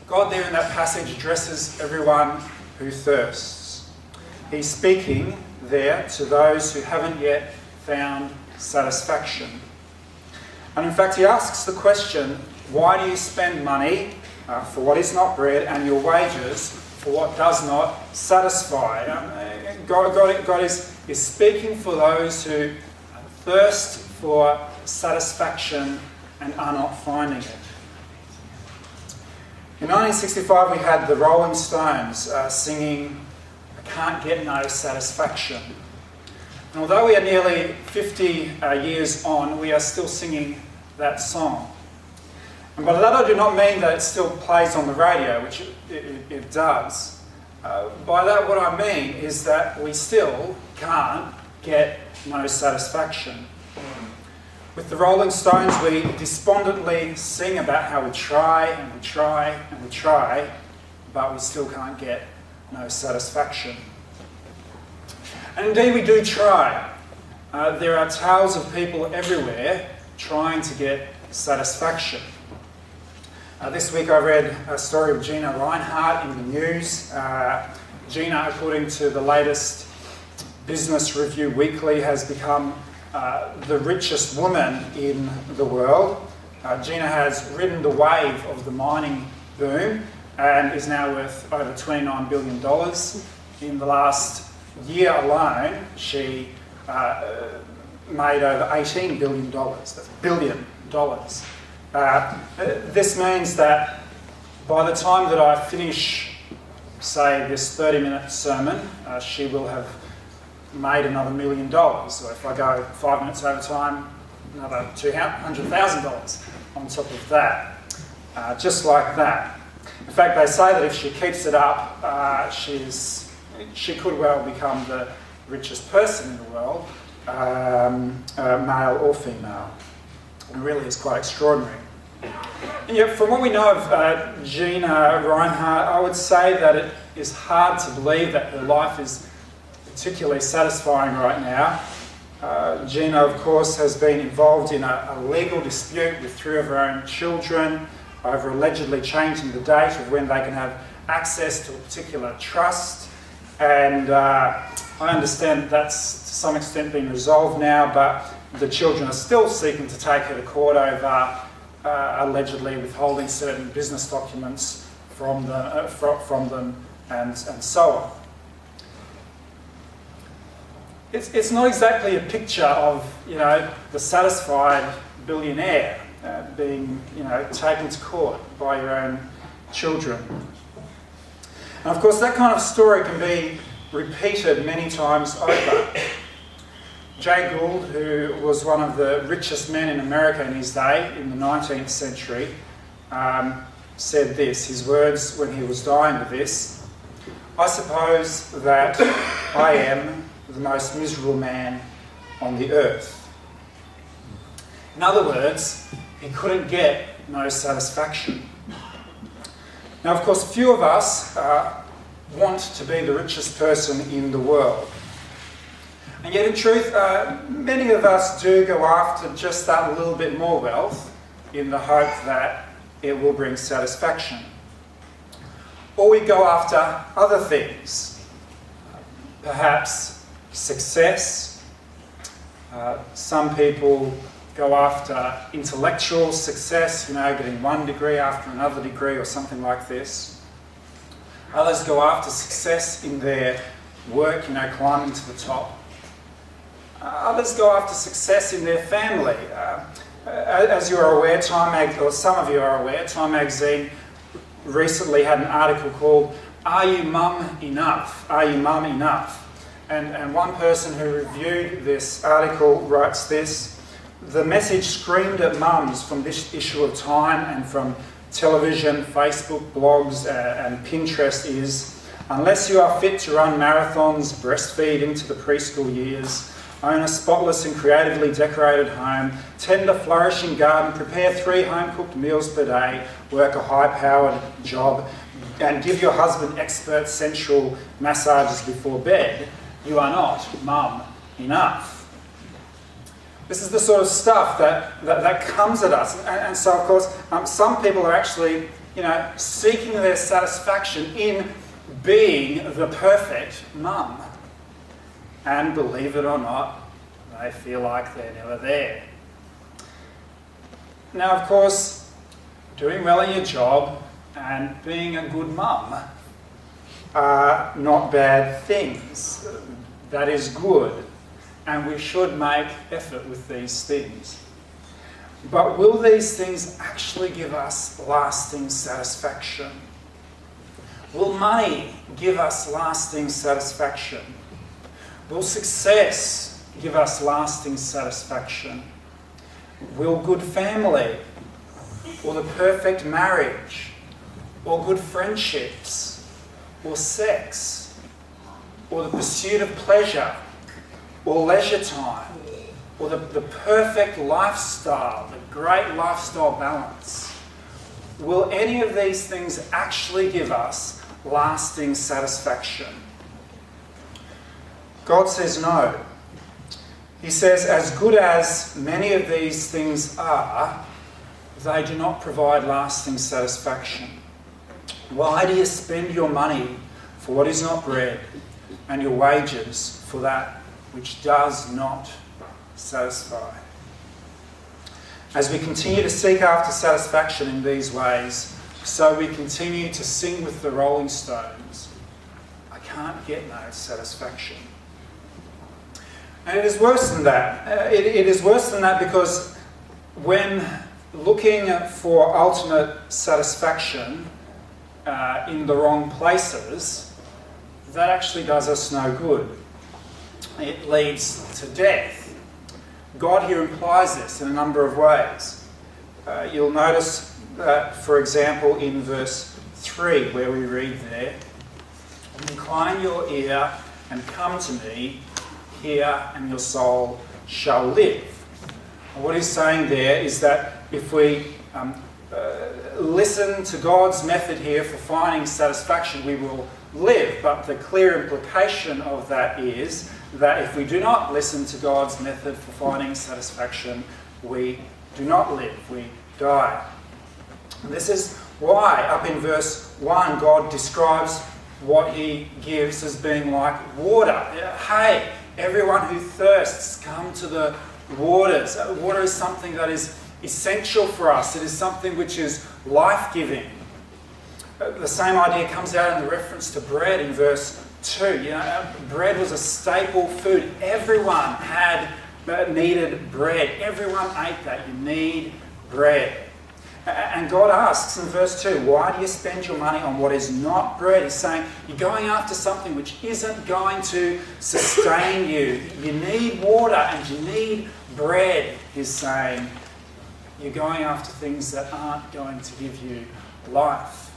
God there in that passage addresses everyone who thirsts. He's speaking there to those who haven't yet found satisfaction. And in fact, he asks the question, why do you spend money for what is not bread and your wages for what does not satisfy? God is speaking for those who thirst for satisfaction and are not finding it. In 1965, we had the Rolling Stones singing Cant Get No Satisfaction. And although we are nearly 50 years on, we are still singing that song. And by that I do not mean that it still plays on the radio, which it does. By that what I mean is that we still can't get no satisfaction. With the Rolling Stones, we despondently sing about how we try and we try and we try, but we still can't get no satisfaction. And indeed we do try. There are tales of people everywhere trying to get satisfaction. This week I read a story of Gina Rinehart in the news. Gina, according to the latest Business Review Weekly, has become the richest woman in the world. Gina has ridden the wave of the mining boom and is now worth over $29 billion. In the last year alone, she made over $18 billion. That's $1 billion. This means that by the time that I finish, say, this 30-minute sermon, she will have made another $1 million. So if I go 5 minutes over time, another $200,000 on top of that. Just like that. In fact, they say that if she keeps it up, she could well become the richest person in the world, male or female. It really is quite extraordinary. And yet, from what we know of Gina Rinehart, I would say that it is hard to believe that her life is particularly satisfying right now. Gina, of course, has been involved in a legal dispute with 3 of her own children over allegedly changing the date of when they can have access to a particular trust. And I understand that's to some extent been resolved now, but the children are still seeking to take her to court over allegedly withholding certain business documents from them and so on. It's not exactly a picture of, the satisfied billionaire being, taken to court by your own children. And of course, that kind of story can be repeated many times over. Jay Gould, who was one of the richest men in America in his day, in the 19th century, said this, his words when he was dying with this: "I suppose that I am the most miserable man on the earth." In other words, he couldn't get no satisfaction. Now, of course, few of us want to be the richest person in the world. And yet, in truth, many of us do go after just that little bit more wealth in the hope that it will bring satisfaction. Or we go after other things, perhaps success. Some people go after intellectual success, getting one degree after another degree or something like this. Others go after success in their work, climbing to the top. Others go after success in their family. As you are aware, or some of you are aware, Time magazine recently had an article called "Are You Mum Enough? Are You Mum Enough?" And one person who reviewed this article writes this: "The message screamed at mums from this issue of Time and from television, Facebook, blogs and Pinterest is, unless you are fit to run marathons, breastfeed into the preschool years, own a spotless and creatively decorated home, tend a flourishing garden, prepare 3 home-cooked meals per day, work a high-powered job, and give your husband expert sensual massages before bed, you are not mum enough." This is the sort of stuff that comes at us. And so, of course, some people are actually seeking their satisfaction in being the perfect mum. And believe it or not, they feel like they're never there. Now, of course, doing well in your job and being a good mum are not bad things. That is good, and we should make effort with these things. But will these things actually give us lasting satisfaction? Will money give us lasting satisfaction? Will success give us lasting satisfaction? Will good family, or the perfect marriage, or good friendships, or sex, or the pursuit of pleasure, or leisure time, or the perfect lifestyle, the great lifestyle balance, will any of these things actually give us lasting satisfaction? God says no. He says, as good as many of these things are, they do not provide lasting satisfaction. Why do you spend your money for what is not bread, and your wages for that which does not satisfy? As we continue to seek after satisfaction in these ways, so we continue to sing with the Rolling Stones, I can't get no satisfaction. And it is worse than that. It is worse than that because when looking for ultimate satisfaction in the wrong places, that actually does us no good. It leads to death. God here implies this in a number of ways. You'll notice that, for example, in verse 3, where we read there, "Incline your ear and come to me, hear, and your soul shall live." And what he's saying there is that if we listen to God's method here for finding satisfaction, we will live. But the clear implication of that is that if we do not listen to God's method for finding satisfaction, we do not live, we die. And this is why, up in verse 1, God describes what he gives as being like water. Hey, everyone who thirsts, come to the waters. Water is something that is essential for us. It is something which is life-giving. The same idea comes out in the reference to bread in verse 2. Bread was a staple food. Everyone needed bread. Everyone ate that. You need bread. And God asks in verse 2, why do you spend your money on what is not bread? He's saying, you're going after something which isn't going to sustain you. You need water and you need bread, he's saying. You're going after things that aren't going to give you life.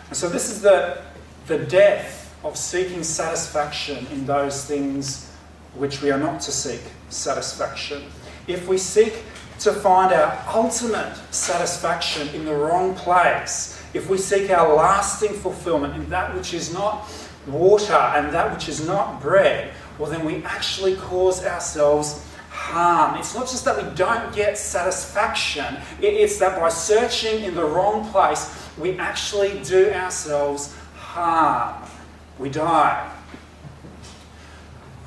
And so this is the death of seeking satisfaction in those things which we are not to seek satisfaction. If we seek to find our ultimate satisfaction in the wrong place, if we seek our lasting fulfillment in that which is not water and that which is not bread, well then we actually cause ourselves harm. It's not just that we don't get satisfaction, it's that by searching in the wrong place, we actually do ourselves harm. We die.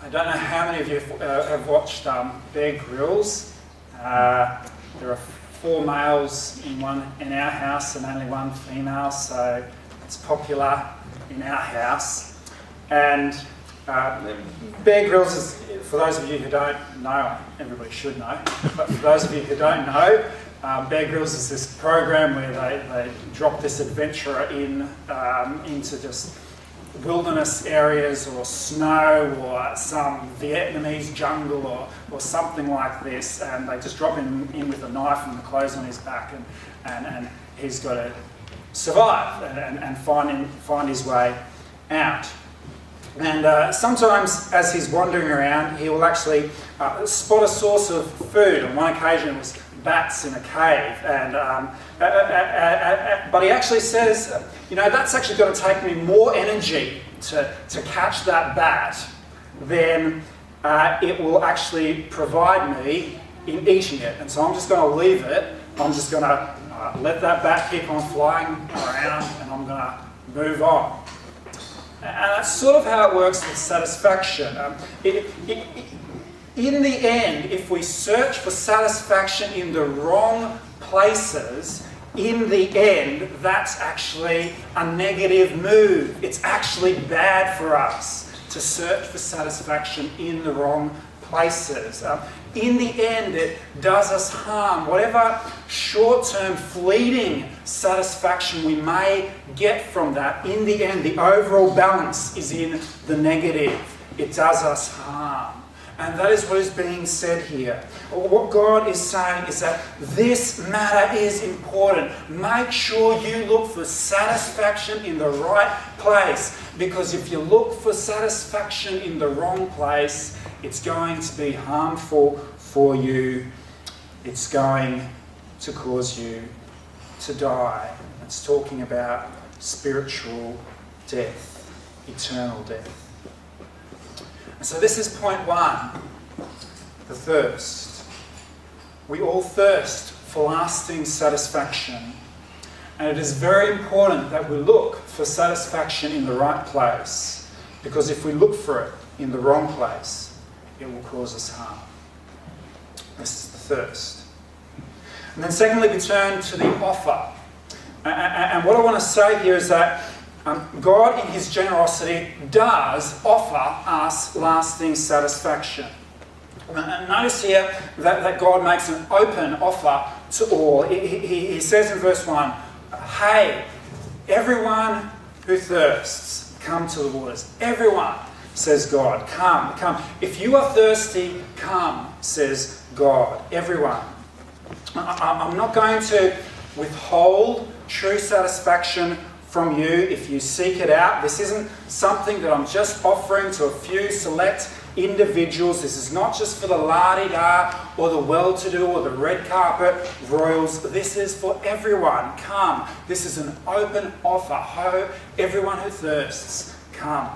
I don't know how many of you have watched Bear Grylls. There are 4 males in our house and only 1 female, so it's popular in our house. And Bear Grylls is, for those of you who don't know, everybody should know, but for those of you who don't know, Bear Grylls is this program where they drop this adventurer into just wilderness areas or snow or some Vietnamese jungle or something like this, and they just drop him in with a knife and the clothes on his back, and he's got to survive and find his way out. And sometimes as he's wandering around, he will actually spot a source of food. On one occasion it was bats in a cave, but he actually says, that's actually going to take me more energy to catch that bat than it will actually provide me in eating it. And so I'm just going to leave it. I'm just going to let that bat keep on flying around and I'm going to move on. And that's sort of how it works with satisfaction. In the end, if we search for satisfaction in the wrong places, in the end, that's actually a negative move. It's actually bad for us to search for satisfaction in the wrong places. In the end, it does us harm. Whatever short-term, fleeting satisfaction we may get from that, in the end, the overall balance is in the negative. It does us harm. And that is what is being said here. What God is saying is that this matter is important. Make sure you look for satisfaction in the right place. Because if you look for satisfaction in the wrong place, it's going to be harmful for you. It's going to cause you to die. It's talking about spiritual death, eternal death. So this is point one, the thirst. We all thirst for lasting satisfaction. And it is very important that we look for satisfaction in the right place. Because if we look for it in the wrong place, it will cause us harm. This is the thirst. And then secondly, we turn to the offer. And what I want to say here is that God, in his generosity, does offer us lasting satisfaction. And notice here that God makes an open offer to all. He says in verse 1, hey, everyone who thirsts, come to the waters. Everyone, says God, come. If you are thirsty, come, says God. Everyone. I'm not going to withhold true satisfaction from you if you seek it out. This isn't something that I'm just offering to a few select individuals. This is not just for the la-di-da or the well-to-do or the red carpet royals. This is for everyone. Come. This is an open offer. Ho, everyone who thirsts, come.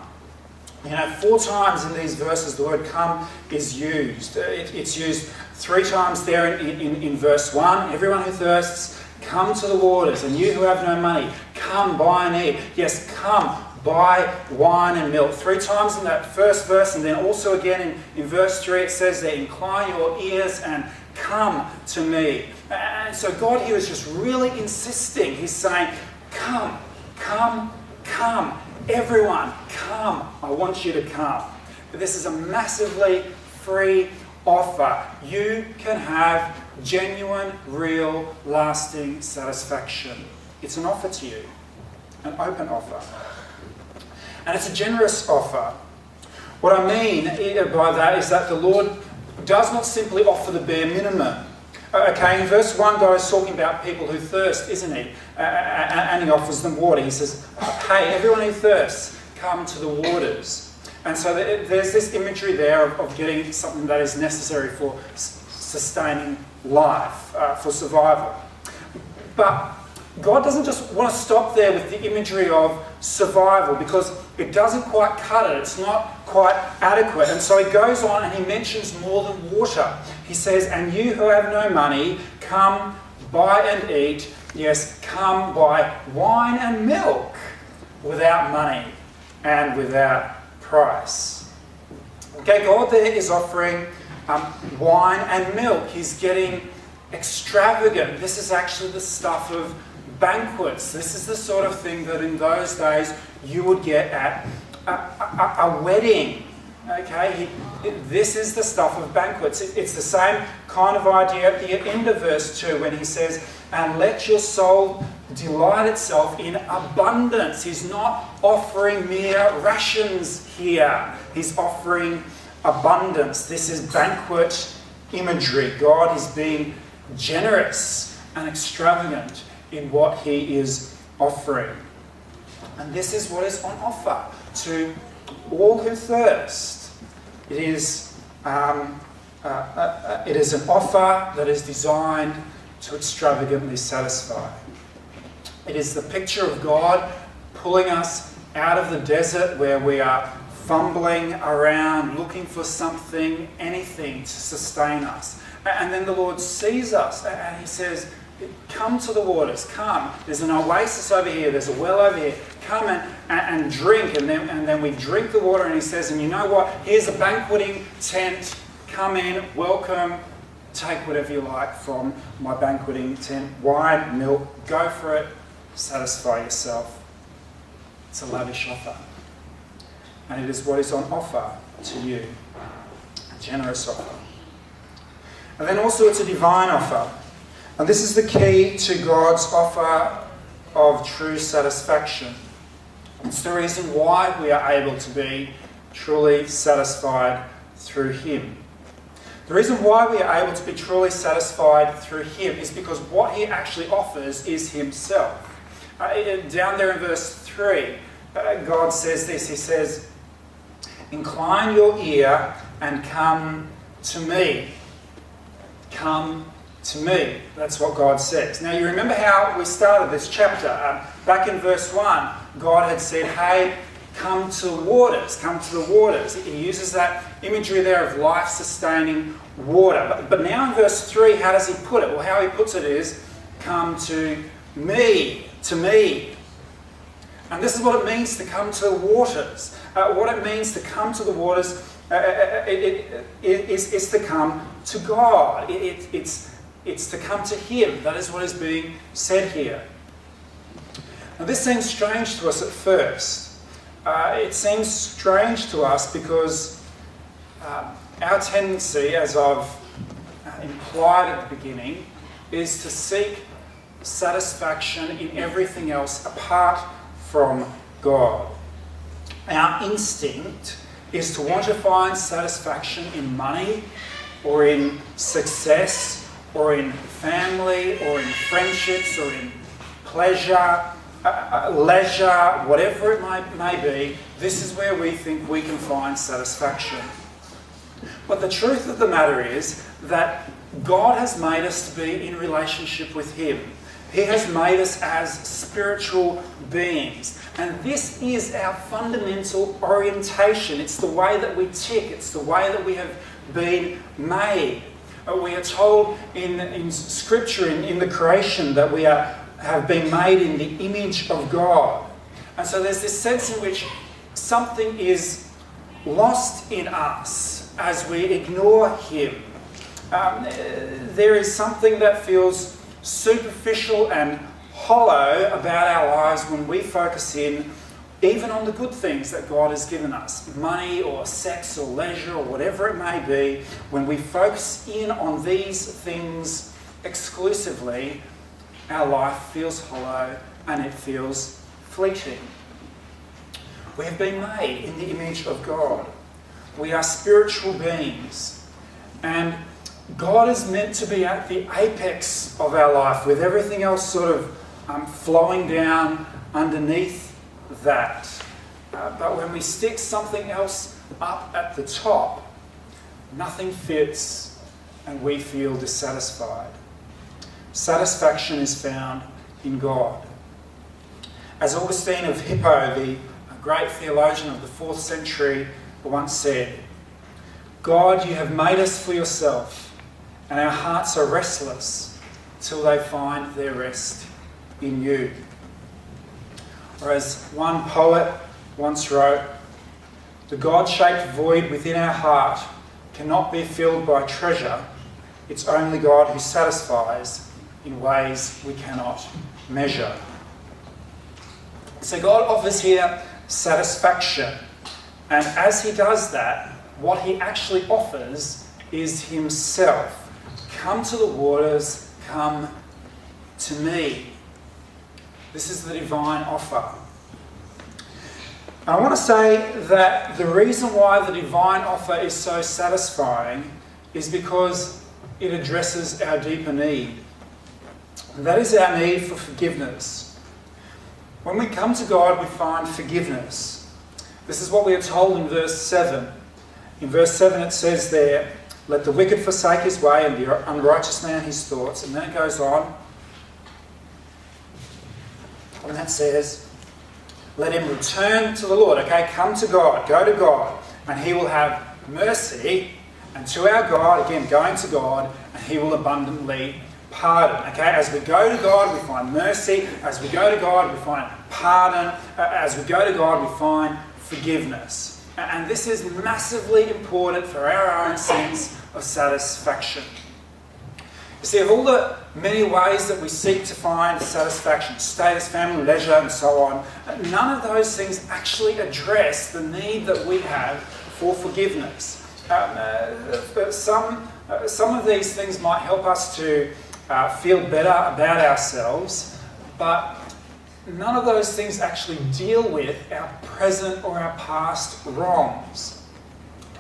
4 times in these verses the word come is used. It's used 3 times there in verse 1. Everyone who thirsts, come to the waters, and you who have no money, come buy and eat. Yes, come buy wine and milk. 3 times in that first verse, and then also again in verse 3 it says there, incline your ears and come to me. And so God here is just really insisting. He's saying, come. Everyone, come. I want you to come. But this is a massively free offer. You can have genuine, real, lasting satisfaction. It's an offer to you, an open offer. And it's a generous offer. What I mean by that is that the Lord does not simply offer the bare minimum. Okay, in verse 1, God is talking about people who thirst, isn't he? And he offers them water. He says, hey, everyone who thirsts, come to the waters. And so there's this imagery there of getting something that is necessary for sustaining life, for survival. But God doesn't just want to stop there with the imagery of survival, because it doesn't quite cut it. It's not quite adequate. And so he goes on and he mentions more than water. He says, and you who have no money, come buy and eat. Yes, come buy wine and milk without money and without price. Okay, God there is offering wine and milk. He's getting extravagant. This is actually the stuff of banquets. This is the sort of thing that in those days you would get at a wedding. Okay, this is the stuff of banquets. It's the same kind of idea at the end of verse 2 when he says, and let your soul delight itself in abundance. He's not offering mere rations here. He's offering abundance. This is banquet imagery. God is being generous and extravagant in what he is offering. And this is what is on offer to all who thirst. It is an offer that is designed to extravagantly satisfy. It is the picture of God pulling us out of the desert where we are fumbling around looking for something, anything to sustain us. And then the Lord sees us and he says, Come to the waters, come. There's an oasis over here, there's a well over here. Come and drink. And then we drink the water, and he says, and you know what? Here's a banqueting tent. Come in, welcome. Take whatever you like from my banqueting tent. Wine, milk, go for it. Satisfy yourself. It's a lavish offer. And it is what is on offer to you. A generous offer. And then also it's a divine offer. And this is the key to God's offer of true satisfaction. It's the reason why we are able to be truly satisfied through Him. The reason why we are able to be truly satisfied through Him is because what He actually offers is Himself. Down there in verse 3, God says this. He says, "Incline your ear and come to me." Come to me. That's what God says. Now you remember how we started this chapter. Back in verse 1, God had said, hey, come to the waters. Come to the waters. He uses that imagery there of life-sustaining water. But now in verse 3, how does he put it? Well, how he puts it is, come to me. To me. And this is what it means to come to the waters. What it means to come to the waters is to come to God. It's to come to Him. That is what is being said here. Now this seems strange to us at first. It seems strange to us because our tendency, as I've implied at the beginning, is to seek satisfaction in everything else apart from God. Our instinct is to want to find satisfaction in money or in success or in family or in friendships or in pleasure, leisure, whatever it may be. This is where we think we can find satisfaction. But the truth of the matter is that God has made us to be in relationship with Him. He has made us as spiritual beings. And this is our fundamental orientation. It's the way that we tick. It's the way that we have been made. We are told in Scripture, in the creation, that we have been made in the image of God. And so there's this sense in which something is lost in us as we ignore Him. There is something that feels superficial and hollow about our lives when we focus in even on the good things that God has given us, money or sex or leisure or whatever it may be. When we focus in on these things exclusively, our life feels hollow and it feels fleeting. We have been made in the image of God. We are spiritual beings, and God is meant to be at the apex of our life, with everything else sort of flowing down underneath that. But when we stick something else up at the top, nothing fits and we feel dissatisfied. Satisfaction is found in God. As Augustine of Hippo, the great theologian of the 4th century, once said, "God, you have made us for yourself, and our hearts are restless till they find their rest in you." Or as one poet once wrote, "The God-shaped void within our heart cannot be filled by treasure. It's only God who satisfies in ways we cannot measure." So God offers here satisfaction. And as He does that, what He actually offers is Himself. Come to the waters, come to me. This is the divine offer. I want to say that the reason why the divine offer is so satisfying is because it addresses our deeper need. And that is our need for forgiveness. When we come to God, we find forgiveness. This is what we are told in verse 7. In verse 7 it says there, "Let the wicked forsake his way and the unrighteous man his thoughts." And then it goes on. And that says, "Let him return to the Lord." Okay, come to God, go to God, and He will have mercy. And to our God, again, going to God, and He will abundantly pardon. Okay, as we go to God, we find mercy. As we go to God, we find pardon. As we go to God, we find forgiveness. And this is massively important for our own sense of satisfaction. You see, of all the many ways that we seek to find satisfaction, status, family, leisure, and so on, none of those things actually address the need that we have for forgiveness. Some of these things might help us to feel better about ourselves, but none of those things actually deal with our present or our past wrongs.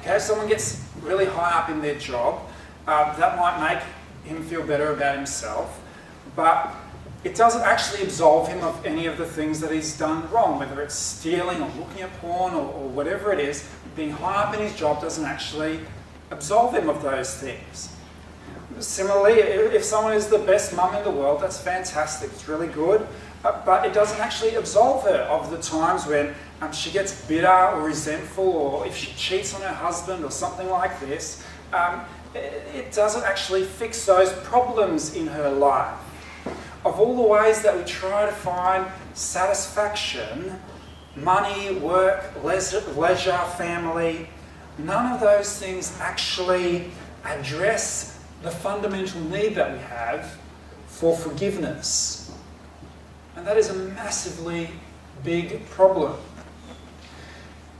Okay, if someone gets really high up in their job, that might make him feel better about himself, but it doesn't actually absolve him of any of the things that he's done wrong, whether it's stealing or looking at porn or whatever it is. Being high up in his job doesn't actually absolve him of those things. Similarly, if someone is the best mum in the world, that's fantastic, it's really good, but it doesn't actually absolve her of the times when she gets bitter or resentful, or if she cheats on her husband or something like this. It doesn't actually fix those problems in her life. Of all the ways that we try to find satisfaction, money, work, leisure, family, none of those things actually address the fundamental need that we have for forgiveness. And that is a massively big problem.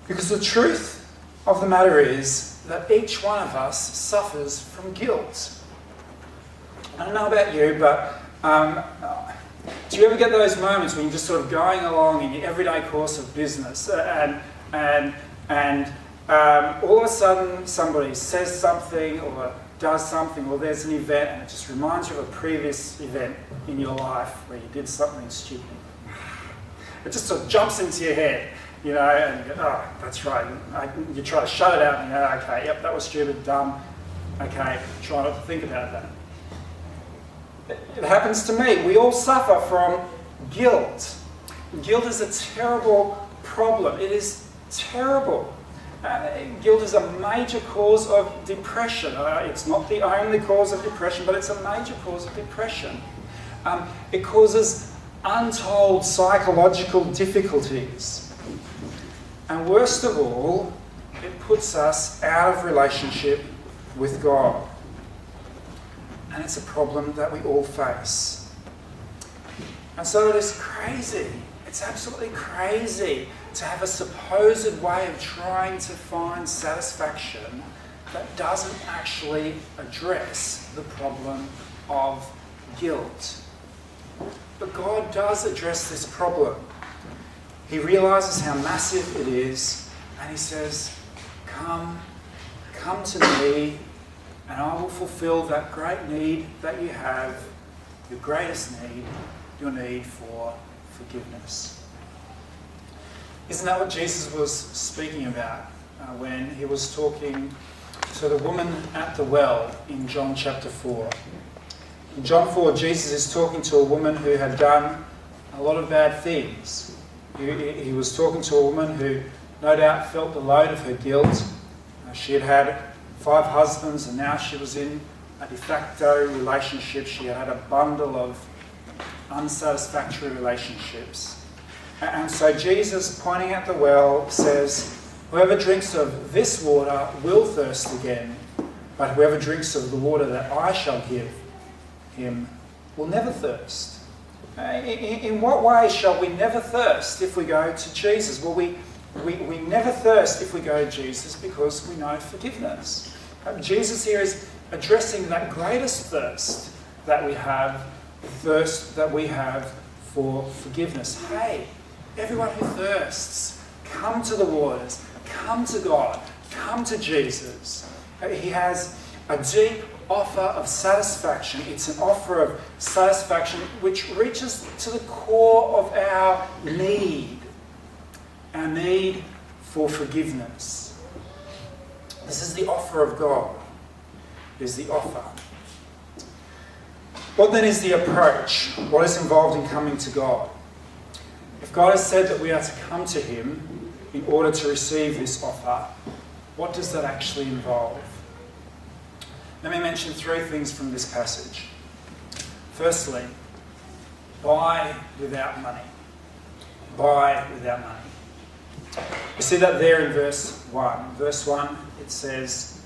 Because the truth of the matter is that each one of us suffers from guilt. I don't know about you, but do you ever get those moments when you're just sort of going along in your everyday course of business and all of a sudden somebody says something or does something, or there's an event and it just reminds you of a previous event in your life where you did something stupid. It just sort of jumps into your head. You know, and you go, oh, that's right. You try to shut it out and you go, okay, yep, that was stupid, dumb. Okay, try not to think about that. It happens to me. We all suffer from guilt. Guilt is a terrible problem. It is terrible. Guilt is a major cause of depression. It's not the only cause of depression, but it's a major cause of depression. It causes untold psychological difficulties. And worst of all, it puts us out of relationship with God. And it's a problem that we all face. And so it is crazy. It's absolutely crazy to have a supposed way of trying to find satisfaction that doesn't actually address the problem of guilt. But God does address this problem. He realises how massive it is, and he says, come to me, and I will fulfil that great need that you have, your greatest need, your need for forgiveness. Isn't that what Jesus was speaking about when he was talking to the woman at the well in John chapter 4? In John 4, Jesus is talking to a woman who had done a lot of bad things. He was talking to a woman who no doubt felt the load of her guilt. She had had 5 husbands and now she was in a de facto relationship. She had had a bundle of unsatisfactory relationships. And so Jesus, pointing at the well, says, whoever drinks of this water will thirst again, but whoever drinks of the water that I shall give him will never thirst. In what way shall we never thirst if we go to Jesus? Well, we never thirst if we go to Jesus because we know forgiveness. Jesus here is addressing that greatest thirst that we have, the thirst that we have for forgiveness. Hey, everyone who thirsts, come to the waters, come to God, come to Jesus. He has a deep offer of satisfaction. It's an offer of satisfaction which reaches to the core of our need for forgiveness. This is the offer of God. It is the offer. What then is the approach? What is involved in coming to God? If God has said that we are to come to him in order to receive this offer, what does that actually involve? Let me mention 3 things from this passage. Firstly, buy without money. Buy without money. You see that there in verse 1. Verse 1, it says,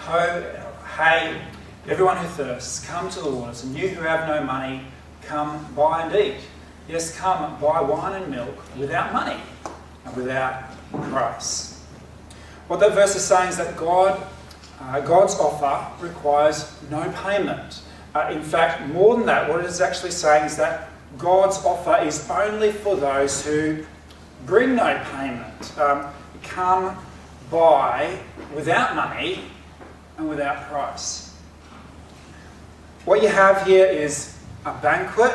Hey, everyone who thirsts, come to the waters, and you who have no money, come buy and eat. Yes, come buy wine and milk without money and without price. What that verse is saying is that God's offer requires no payment. In fact, more than that, what it is actually saying is that God's offer is only for those who bring no payment. Come buy without money and without price. What you have here is a banquet,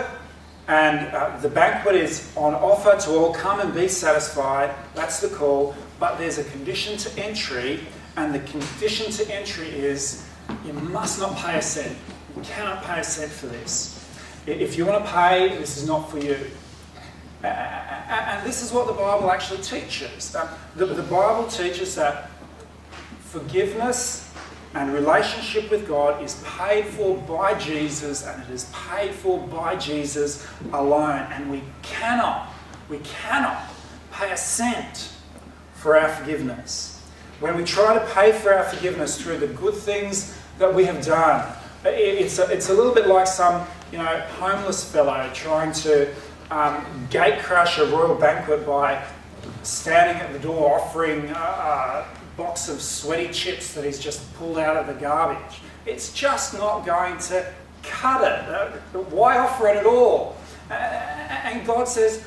and the banquet is on offer to all. Come and be satisfied. That's the call. But there's a condition to entry, and the condition to entry is you must not pay a cent. You cannot pay a cent for this. If you want to pay, this is not for you. And this is what the Bible actually teaches. The Bible teaches that forgiveness and relationship with God is paid for by Jesus, and it is paid for by Jesus alone. And we cannot pay a cent for our forgiveness. When we try to pay for our forgiveness through the good things that we have done, it's a little bit like some homeless fellow trying to gate crash a royal banquet by standing at the door offering a box of sweaty chips that he's just pulled out of the garbage. It's just not going to cut it. Why offer it at all? And God says,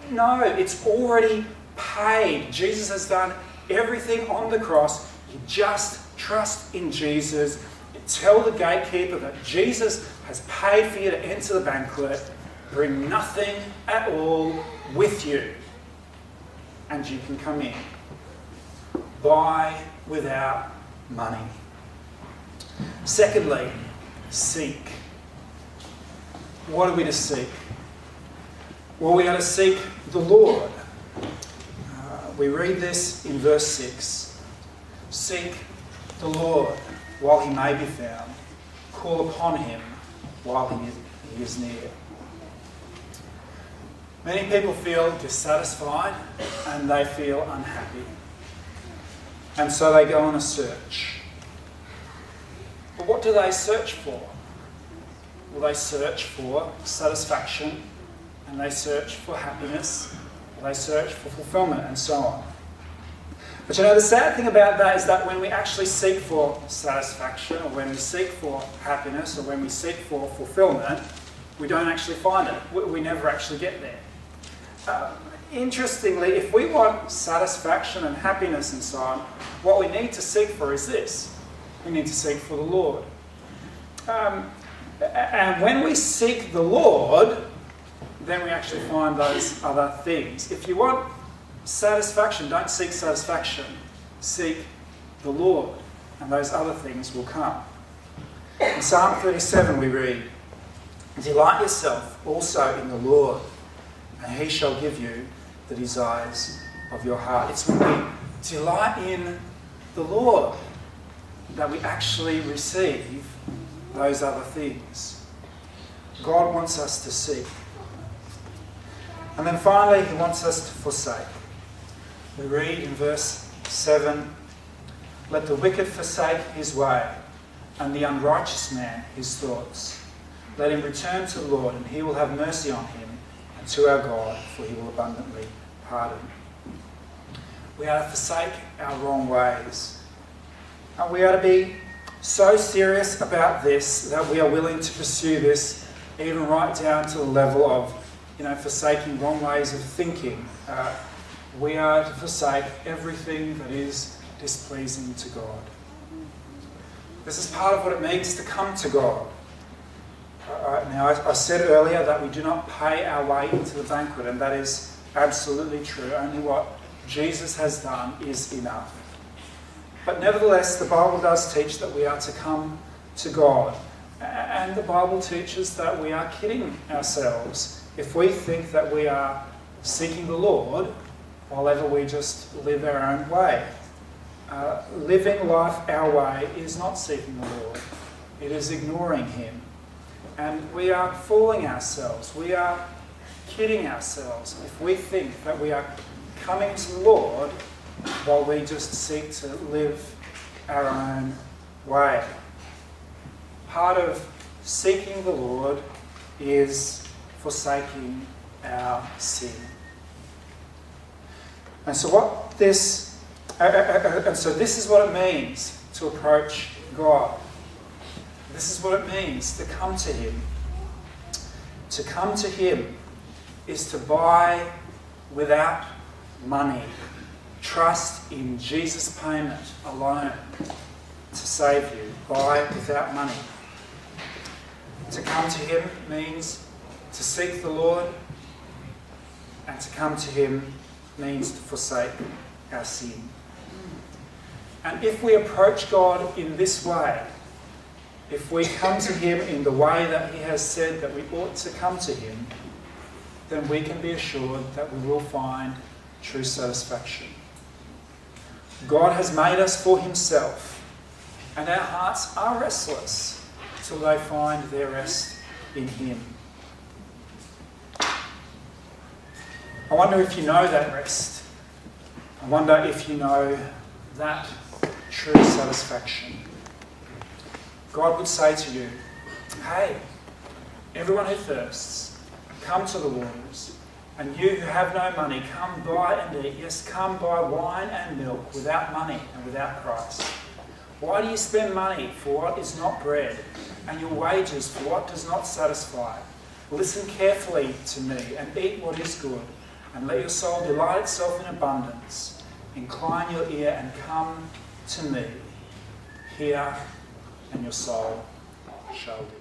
no, it's already paid. Jesus has done everything on the cross. You just trust in Jesus. You tell the gatekeeper that Jesus has paid for you to enter the banquet. Bring nothing at all with you, and you can come in. Buy without money. Secondly, seek. What are we to seek? Well, we are to seek the Lord. We read this in verse 6. Seek the Lord while he may be found. Call upon him while he is near. Many people feel dissatisfied and they feel unhappy. And so they go on a search. But what do they search for? Well, they search for satisfaction, and they search for happiness, or they search for fulfillment, and so on. But the sad thing about that is that when we actually seek for satisfaction, or when we seek for happiness, or when we seek for fulfillment, we don't actually find it. We never actually get there. Interestingly, if we want satisfaction and happiness and so on, what we need to seek for is this. We need to seek for the Lord. And when we seek the Lord, then we actually find those other things. If you want satisfaction, don't seek satisfaction. Seek the Lord, and those other things will come. In Psalm 37 we read, "Delight yourself also in the Lord, and he shall give you the desires of your heart." It's when we delight in the Lord that we actually receive those other things. God wants us to seek. And then finally, he wants us to forsake. We read in verse 7, "Let the wicked forsake his way, and the unrighteous man his thoughts. Let him return to the Lord, and he will have mercy on him, and to our God, for he will abundantly pardon." We are to forsake our wrong ways. And we are to be so serious about this that we are willing to pursue this even right down to the level of, forsaking wrong ways of thinking. We are to forsake everything that is displeasing to God. This is part of what it means to come to God. Now, I said earlier that we do not pay our way into the banquet, and that is absolutely true. Only what Jesus has done is enough. But nevertheless, the Bible does teach that we are to come to God. And the Bible teaches that we are kidding ourselves if we think that we are seeking the Lord while ever we just live our own way. Living life our way is not seeking the Lord. It is ignoring him. And we are fooling ourselves. We are kidding ourselves if we think that we are coming to the Lord while we just seek to live our own way. Part of seeking the Lord is forsaking our sin. And so this is what it means to approach God. This is what it means to come to Him. To come to Him is to buy without money. Trust in Jesus' payment alone to save you. Buy without money. To come to Him means to seek the Lord, and to come to Him means to forsake our sin. And if we approach God in this way, if we come to Him in the way that He has said that we ought to come to Him, then we can be assured that we will find true satisfaction. God has made us for Himself, and our hearts are restless till they find their rest in Him. I wonder if you know that rest. I wonder if you know that true satisfaction. God would say to you, hey, everyone who thirsts, come to the waters. And you who have no money, come buy and eat. Yes, come buy wine and milk without money and without price. Why do you spend money for what is not bread, and your wages for what does not satisfy? Listen carefully to me and eat what is good, and let your soul delight itself in abundance. Incline your ear and come to me. Hear, and your soul shall live.